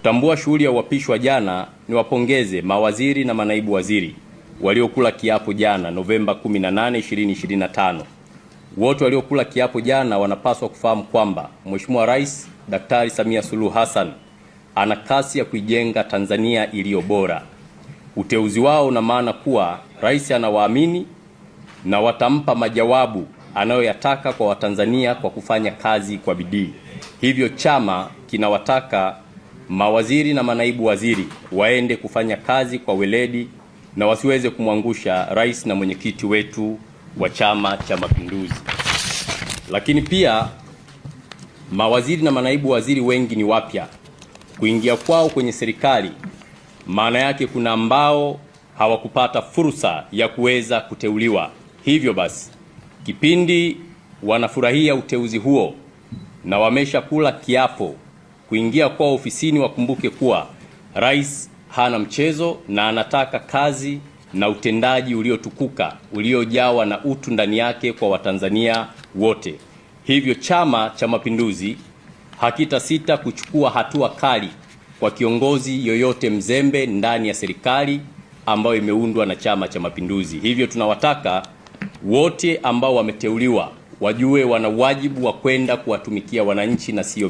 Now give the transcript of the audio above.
Kutambua shughuli ya uapisho wa jana, ni wapongeze mawaziri na manaibu waziri waliokula kiapo jana Novemba 18, 2025. Wote waliokula kiapo jana wanapaswa kufahamu kwamba Mheshimiwa Rais Daktari Samia Suluhu Hassan ana kasi ya kuijenga Tanzania iliyo bora. Uteuzi wao una maana kuwa Rais anawaamini na watampa majawabu anayoyataka kwa Watanzania kwa kufanya kazi kwa bidii. Hivyo chama kinawataka mawaziri na manaibu waziri waende kufanya kazi kwa weledi na wasiweze kumwangusha rais na mwenyekiti wetu wa Chama cha Mapinduzi. Lakini pia mawaziri na manaibu waziri wengi ni wapya. Kuingia kwao kwenye serikali maana yake kuna ambao hawakupata fursa ya kuweza kuteuliwa. Hivyo basi, kipindi wanafurahia uteuzi huo na wamesha kula kiapo kuingia kwa ofisini, wakumbuke kuwa rais hana mchezo na anataka kazi na utendaji uliotukuka uliojawa na utu ndani yake kwa Watanzania wote. Hivyo Chama cha Mapinduzi hakitasita kuchukua hatua kali kwa kiongozi yoyote mzembe ndani ya serikali ambayo imeundwa na Chama cha Mapinduzi. Hivyo tunawataka wote ambao wameteuliwa wajue wana wajibu wa kwenda kuwatumikia wananchi na sio